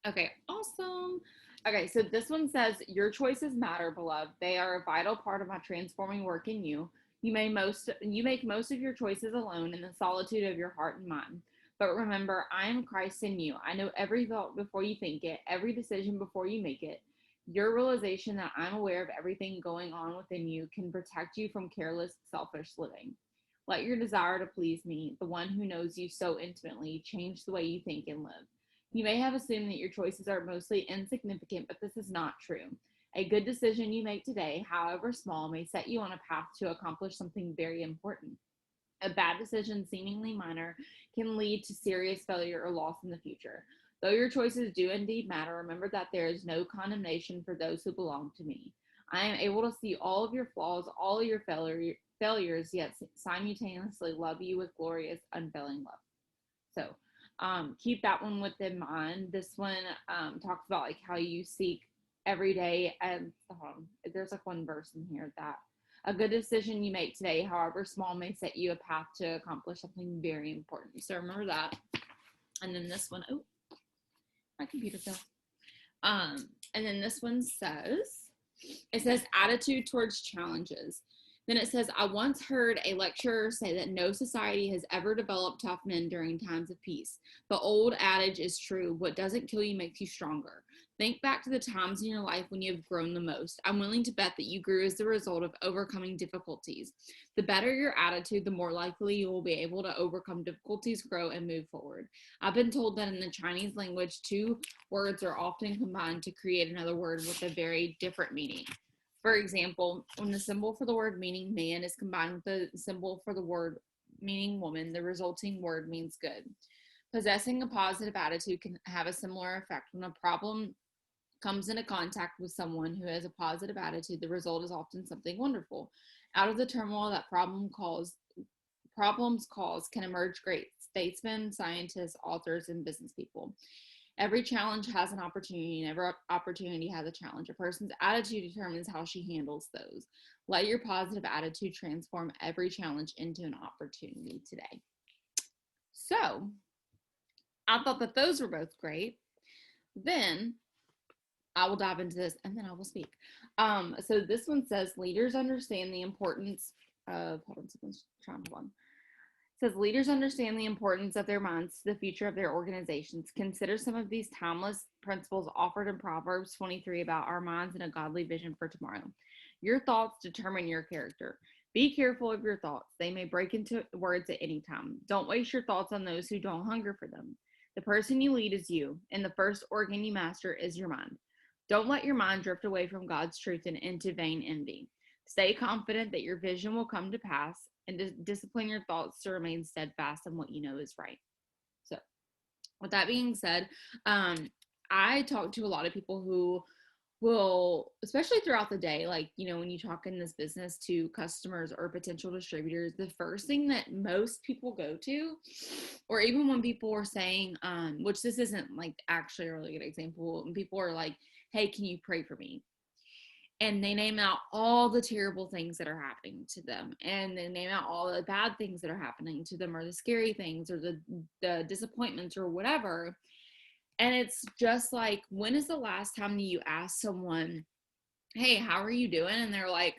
Okay, awesome. Okay, so this one says, your choices matter, beloved. They are a vital part of my transforming work in you. You make most of your choices alone in the solitude of your heart and mind. But remember, I am Christ in you. I know every thought before you think it, every decision before you make it. Your realization that I'm aware of everything going on within you can protect you from careless, selfish living. Let your desire to please me, the one who knows you so intimately, change the way you think and live. You may have assumed that your choices are mostly insignificant, but this is not true. A good decision you make today, however small, may set you on a path to accomplish something very important. A bad decision, seemingly minor, can lead to serious failure or loss in the future. Though your choices do indeed matter, remember that there is no condemnation for those who belong to me. I am able to see all of your flaws, all of your failures, yet simultaneously love you with glorious, unfailing love. So keep that one within mind. This one talks about like how you seek every day, and there's like one verse in here that a good decision you make today, however small, may set you a path to accomplish something very important. So remember that. And then this one, oh, my computer fell. And then this one says, it says attitude towards challenges. Then it says, I once heard a lecturer say that no society has ever developed tough men during times of peace. The old adage is true: what doesn't kill you makes you stronger. Think back to the times in your life when you have grown the most. I'm willing to bet that you grew as the result of overcoming difficulties. The better your attitude, the more likely you will be able to overcome difficulties, grow, and move forward. I've been told that in the Chinese language, two words are often combined to create another word with a very different meaning. For example, when the symbol for the word meaning man is combined with the symbol for the word meaning woman, the resulting word means good. Possessing a positive attitude can have a similar effect. When a problem comes into contact with someone who has a positive attitude, the result is often something wonderful. Out of the turmoil that problems cause can emerge great statesmen, scientists, authors, and business people. Every challenge has an opportunity, and every opportunity has a challenge. A person's attitude determines how she handles those. Let your positive attitude transform every challenge into an opportunity today. So, I thought that those were both great. Then I will dive into this and then I will speak. So this one says leaders understand the importance of, hold on, someone's trying to one. It says leaders understand the importance of their minds to the future of their organizations. Consider some of these timeless principles offered in Proverbs 23 about our minds and a godly vision for tomorrow. Your thoughts determine your character. Be careful of your thoughts. They may break into words at any time. Don't waste your thoughts on those who don't hunger for them. The person you lead is you, and the first organ you master is your mind. Don't let your mind drift away from God's truth and into vain envy. Stay confident that your vision will come to pass, and discipline your thoughts to remain steadfast in what you know is right. So, with that being said, I talk to a lot of people who will, especially throughout the day, like, you know, when you talk in this business to customers or potential distributors, the first thing that most people go to, or even when people are saying, which this isn't like actually a really good example, when people are like, hey, can you pray for me? And they name out all the terrible things that are happening to them, and they name out all the bad things that are happening to them, or the scary things, or the disappointments, or whatever. And it's just like, when is the last time that you asked someone, hey, how are you doing? And they're like,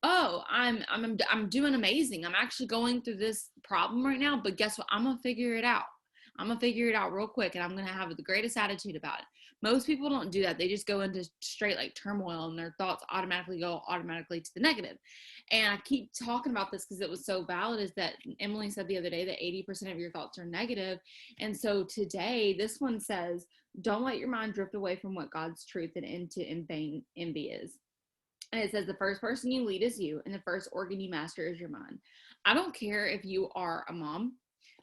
oh, I'm doing amazing. I'm actually going through this problem right now, but guess what? I'm gonna figure it out. I'm gonna figure it out real quick, and I'm gonna have the greatest attitude about it. Most people don't do that. They just go into straight like turmoil, and their thoughts automatically go automatically to the negative. And I keep talking about this because it was so valid. Is that Emily said the other day that 80% of your thoughts are negative, and so today this one says, don't let your mind drift away from what God's truth and into in vain envy is. And it says the first person you lead is you, and the first organ you master is your mind. I don't care if you are a mom,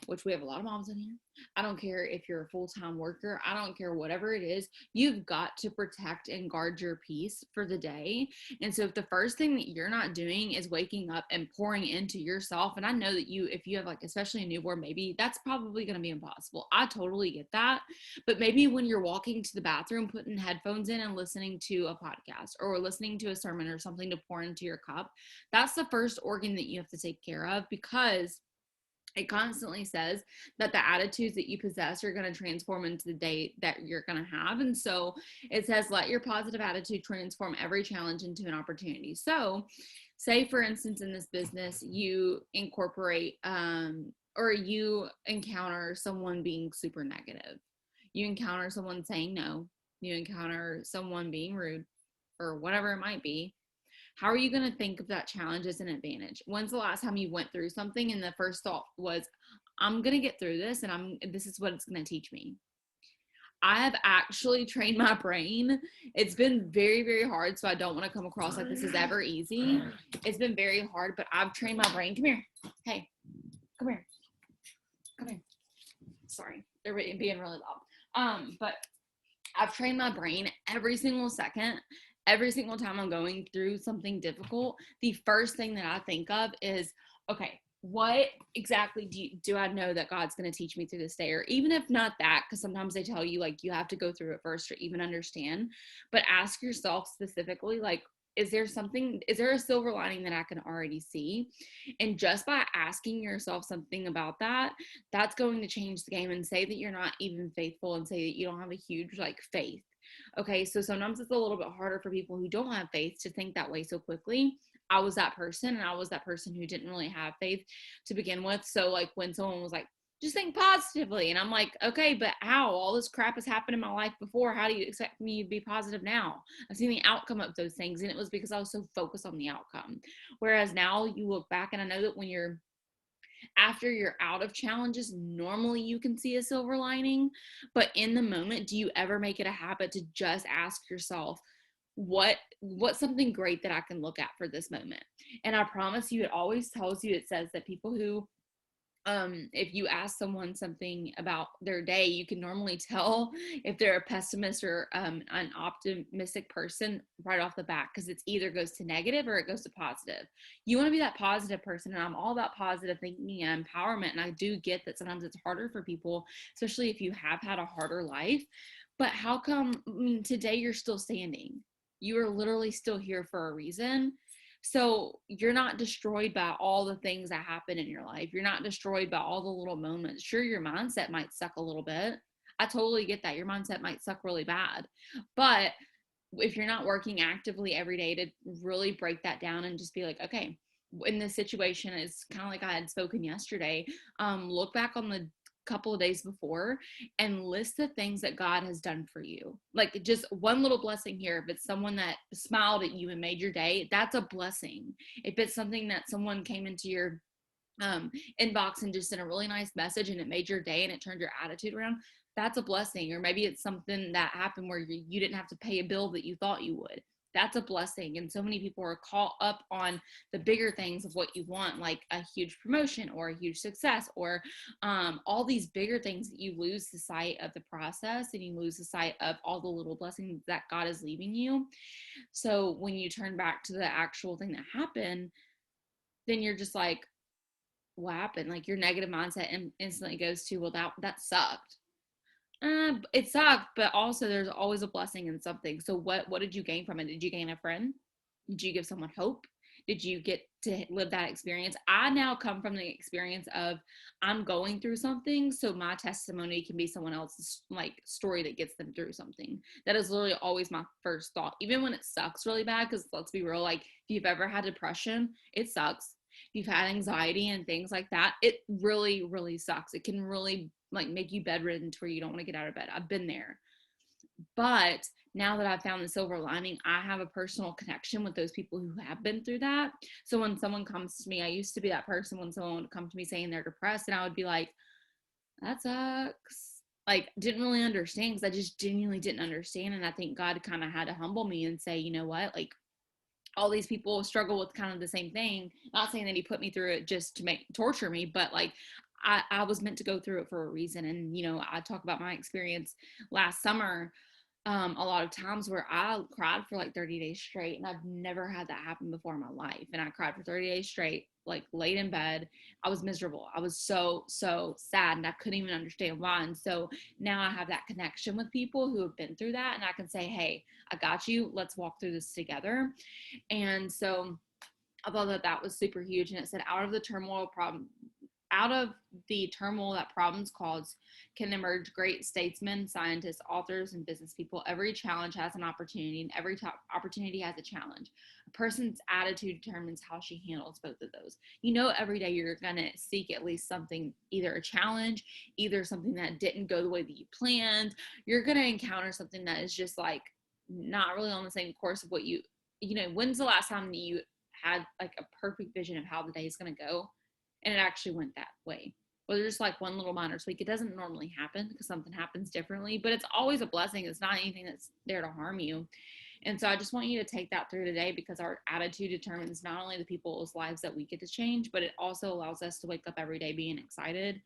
which we have a lot of moms in here. I don't care if you're a full-time worker. I don't care, whatever it is. You've got to protect and guard your peace for the day. And so if the first thing that you're not doing is waking up and pouring into yourself, and I know that if you have like, especially a newborn baby, that's probably going to be impossible. I totally get that. But maybe when you're walking to the bathroom, putting headphones in and listening to a podcast or listening to a sermon or something to pour into your cup, that's the first organ that you have to take care of, because It constantly says that the attitudes that you possess are going to transform into the day that you're going to have. And so it says, let your positive attitude transform every challenge into an opportunity. So, say, for instance, in this business, you incorporate or you encounter someone being super negative, you encounter someone saying no, you encounter someone being rude, or whatever it might be. How are you going to think of that challenge as an advantage? When's the last time you went through something and the first thought was, I'm going to get through this and this is what it's going to teach me? I have actually trained my brain. It's been very, very hard. So I don't want to come across like this is ever easy. It's been very hard, but I've trained my brain. Come here. Hey, come here. Come here. Sorry. They're being really loud. But I've trained my brain every single second. Every single time I'm going through something difficult, the first thing that I think of is, okay, what exactly do I know that God's going to teach me through this day? Or even if not that, because sometimes they tell you like you have to go through it first to even understand, but ask yourself specifically, like, is there a silver lining that I can already see? And just by asking yourself something about that, that's going to change the game. And say that you're not even faithful and say that you don't have a huge like faith. Okay, so sometimes it's a little bit harder for people who don't have faith to think that way so quickly. I was that person, and I was that person who didn't really have faith to begin with. So like when someone was like, just think positively, and I'm like, okay, but how? All this crap has happened in my life before. How do you expect me to be positive now? I've seen the outcome of those things, and it was because I was so focused on the outcome. Whereas now you look back, and I know that when you're after you're out of challenges, normally you can see a silver lining. But in the moment, do you ever make it a habit to just ask yourself, what's something great that I can look at for this moment? And I promise you, it always tells you, it says that people who if you ask someone something about their day, you can normally tell if they're a pessimist or an optimistic person right off the bat, because it's either goes to negative or it goes to positive. You want to be that positive person, and I'm all about positive thinking and empowerment. And I do get that sometimes it's harder for people, especially if you have had a harder life. But how come, I mean, today you're still standing? You are literally still here for a reason. So you're not destroyed by all the things that happen in your life. You're not destroyed by all the little moments. Sure, your mindset might suck a little bit. I totally get that. Your mindset might suck really bad. But if you're not working actively every day to really break that down and just be like, okay, in this situation, it's kind of like I had spoken yesterday. Look back on the couple of days before and list the things that God has done for you. Like just one little blessing here. If it's someone that smiled at you and made your day, that's a blessing. If it's something that someone came into your inbox and just sent a really nice message and it made your day and it turned your attitude around, that's a blessing. Or maybe it's something that happened where you didn't have to pay a bill that you thought you would. That's a blessing. And so many people are caught up on the bigger things of what you want, like a huge promotion or a huge success, or all these bigger things, that you lose the sight of the process and you lose the sight of all the little blessings that God is leaving you. So when you turn back to the actual thing that happened, then you're just like, what happened? Like your negative mindset instantly goes to, well, that sucked. It sucked, but also there's always a blessing in something. So what did you gain from it? Did you gain a friend? Did you give someone hope? Did you get to live that experience? I now come from the experience of, I'm going through something, so my testimony can be someone else's like story that gets them through something. That is literally always my first thought, even when it sucks really bad. Because let's be real, like if you've ever had depression, it sucks. If you've had anxiety and things like that, it really, really sucks. It can really like make you bedridden to where you don't want to get out of bed. I've been there. But now that I've found the silver lining, I have a personal connection with those people who have been through that. So when someone comes to me, I used to be that person when someone would come to me saying they're depressed, and I would be like, that sucks. Like, didn't really understand, because I just genuinely didn't understand. And I think God kind of had to humble me and say, you know what, like, all these people struggle with kind of the same thing. Not saying that he put me through it just to torture me, but like I was meant to go through it for a reason. And I talk about my experience last summer a lot of times where I cried for like 30 days straight, and I've never had that happen before in my life. And I cried for 30 days straight, like laid in bed. I was miserable. I was so sad, and I couldn't even understand why. And so now I have that connection with people who have been through that, and I can say, hey, I got you. Let's walk through this together. And so I thought that was super huge. And it said, out of the turmoil, out of the turmoil that problems cause can emerge great statesmen, scientists, authors, and business people. Every challenge has an opportunity, and every opportunity has a challenge. A person's attitude determines how she handles both of those. You know, every day you're going to seek at least something, either a challenge, either something that didn't go the way that you planned. You're going to encounter something that is just like not really on the same course of what you know, when's the last time that you had like a perfect vision of how the day is going to go and it actually went that way? Well, there's just like one little minor tweak. It doesn't normally happen because something happens differently, but it's always a blessing. It's not anything that's there to harm you. And so I just want you to take that through today, because our attitude determines not only the people's lives that we get to change, but it also allows us to wake up every day being excited.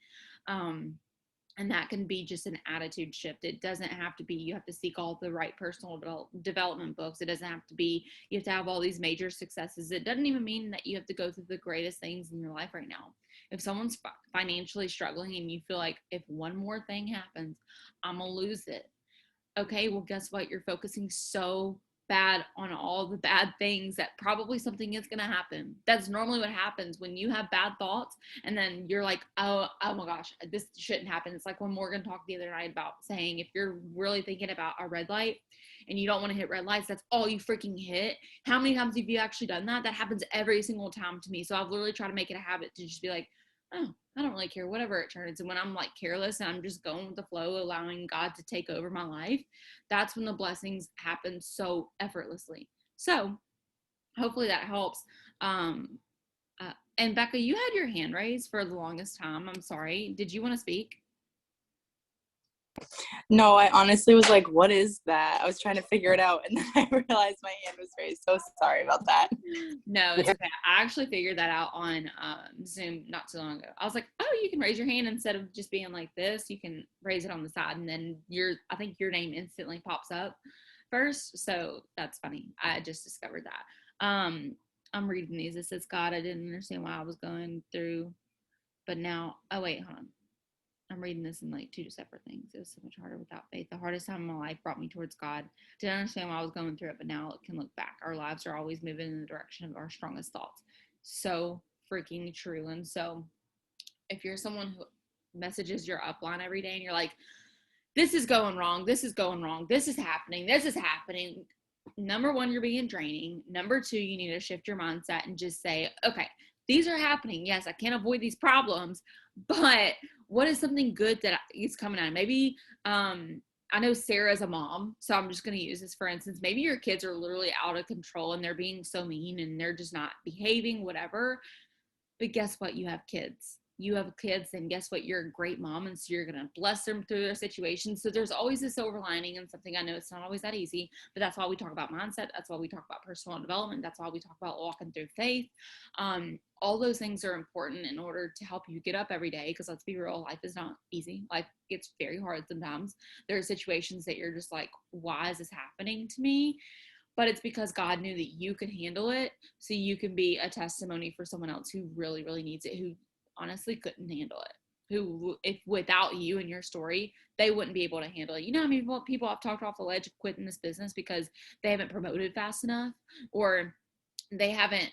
And that can be just an attitude shift. It doesn't have to be you have to seek all the right personal development books. It doesn't have to be you have to have all these major successes. It doesn't even mean that you have to go through the greatest things in your life right now. If someone's financially struggling and you feel like if one more thing happens, I'm going to lose it. Okay, well, guess what? You're focusing so bad on all the bad things that probably something is going to happen. That's normally what happens when you have bad thoughts and then you're like, oh my gosh, this shouldn't happen. It's like when Morgan talked the other night about saying, if you're really thinking about a red light and you don't want to hit red lights, that's all you freaking hit. How many times have you actually done that? That happens every single time to me. So I've literally tried to make it a habit to just be like, oh, I don't really care, whatever it turns. And when I'm like careless and I'm just going with the flow, allowing God to take over my life, that's when the blessings happen so effortlessly. So hopefully that helps. And Becca, you had your hand raised for the longest time. I'm sorry. Did you want to speak? No, I honestly was like, what is that? I was trying to figure it out, and then I realized my hand was raised. So sorry about that. No, it's okay. I actually figured that out on Zoom not too long ago. I was like, oh, you can raise your hand instead of just being like this. You can raise it on the side, and then I think your name instantly pops up first. So that's funny. I just discovered that. I'm reading these. It says, God, I didn't understand what I was going through, but now, oh wait, hold on. I'm reading this in like two separate things. It was so much harder without faith. The hardest time in my life brought me towards God. Didn't understand why I was going through it, but now it can look back. Our lives are always moving in the direction of our strongest thoughts. So freaking true. And so if you're someone who messages your upline every day and you're like, this is going wrong, this is going wrong, this is happening, number one, you're being draining. Number two, you need to shift your mindset and just say, okay, these are happening. Yes, I can't avoid these problems, but what is something good that is coming out? Maybe, I know Sarah's a mom, so I'm just going to use this for instance. Maybe your kids are literally out of control and they're being so mean and they're just not behaving, whatever. But guess what? You have kids. You have kids, and guess what? You're a great mom, and so you're going to bless them through their situation. So there's always a silver lining and something. I know it's not always that easy, but that's why we talk about mindset. That's why we talk about personal development. That's why we talk about walking through faith. All those things are important in order to help you get up every day, because let's be real, life is not easy. Life gets very hard sometimes. There are situations that you're just like, why is this happening to me? But it's because God knew that you could handle it, so you can be a testimony for someone else who really, really needs it, who honestly couldn't handle it, who, if without you and your story, they wouldn't be able to handle it. You know how many people I've talked off the ledge of quitting this business because they haven't promoted fast enough, or they haven't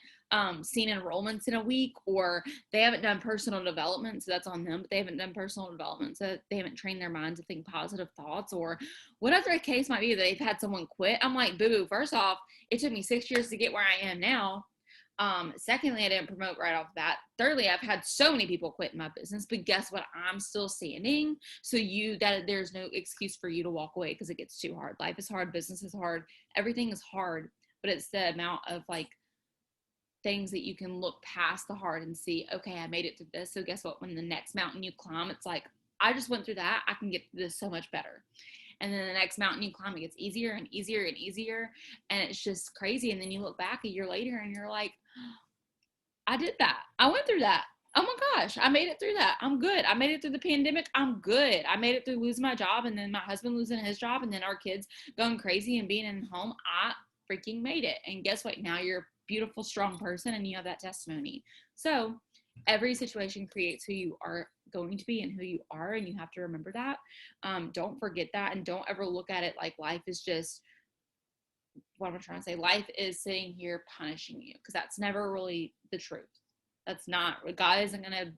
seen enrollments in a week, or they haven't done personal development, so that's on them, but they haven't done personal development, so they haven't trained their mind to think positive thoughts, or whatever the case might be, that they've had someone quit. I'm like, boo-boo, first off, it took me 6 years to get where I am now. Secondly, I didn't promote right off that. Thirdly, I've had so many people quit in my business, but guess what? I'm still standing. So there's no excuse for you to walk away because it gets too hard. Life is hard. Business is hard. Everything is hard, but it's the amount of like things that you can look past the hard and see, okay, I made it through this. So guess what? When the next mountain you climb, it's like, I just went through that. I can get through this so much better. And then the next mountain you climb, it gets easier and easier and easier. And it's just crazy. And then you look back a year later and you're like, I did that. I went through that. Oh my gosh, I made it through that. I'm good. I made it through the pandemic. I'm good. I made it through losing my job, and then my husband losing his job, and then our kids going crazy and being in home. I freaking made it. And guess what? Now you're a beautiful, strong person, and you have that testimony. So every situation creates who you are going to be and who you are, and you have to remember that. Don't forget that, and don't ever look at it like life is just, what I'm trying to say, life is sitting here punishing you, because that's never really the truth. That's not, God isn't going to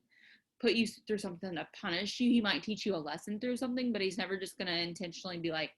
put you through something to punish you. He might teach you a lesson through something, but he's never just going to intentionally be like,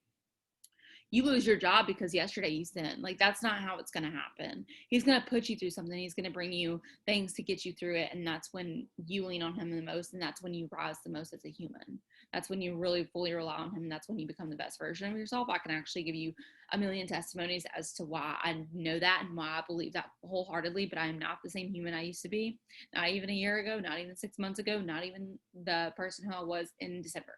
you lose your job because yesterday you sinned. Like, that's not how it's going to happen. He's going to put you through something. He's going to bring you things to get you through it. And that's when you lean on him the most. And that's when you rise the most as a human. That's when you really fully rely on him. And that's when you become the best version of yourself. I can actually give you a million testimonies as to why I know that and why I believe that wholeheartedly, but I am not the same human I used to be. Not even a year ago, not even 6 months ago, not even the person who I was in December.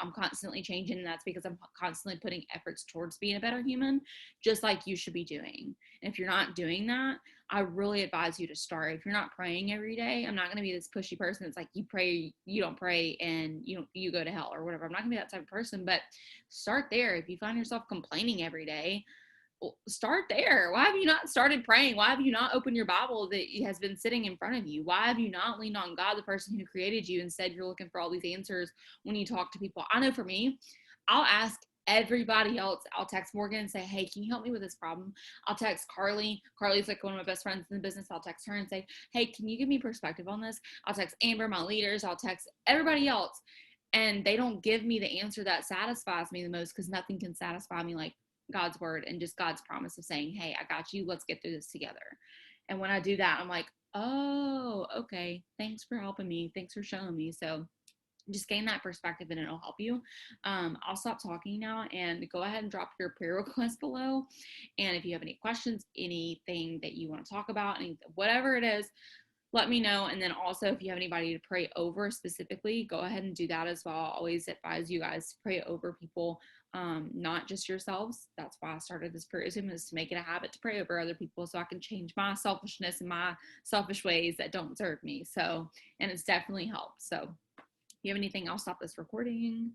I'm constantly changing, and that's because I'm constantly putting efforts towards being a better human, just like you should be doing. And if you're not doing that, I really advise you to start. If you're not praying every day, I'm not going to be this pushy person that's like, you pray, you don't pray, and you go to hell or whatever. I'm not going to be that type of person, but start there. If you find yourself complaining every day, start there. Why have you not started praying? Why have you not opened your Bible that has been sitting in front of you? Why have you not leaned on God, the person who created you, and said you're looking for all these answers when you talk to people? I know for me, I'll ask everybody else. I'll text Morgan and say, hey, can you help me with this problem? I'll text Carly. Carly's like one of my best friends in the business. I'll text her and say, hey, can you give me perspective on this? I'll text Amber, my leaders. I'll text everybody else. And they don't give me the answer that satisfies me the most, because nothing can satisfy me like God's word and just God's promise of saying, hey, I got you. Let's get through this together. And when I do that, I'm like, oh, okay. Thanks for helping me. Thanks for showing me. So just gain that perspective and it'll help you. I'll stop talking now and go ahead and drop your prayer request below. And if you have any questions, anything that you want to talk about, whatever it is, let me know. And then also, if you have anybody to pray over specifically, go ahead and do that as well. I always advise you guys to pray over people, not just yourselves. That's why I started this prayer Zoom, is to make it a habit to pray over other people so I can change my selfishness and my selfish ways that don't serve me. So, and it's definitely helped. So if you have anything, I'll stop this recording.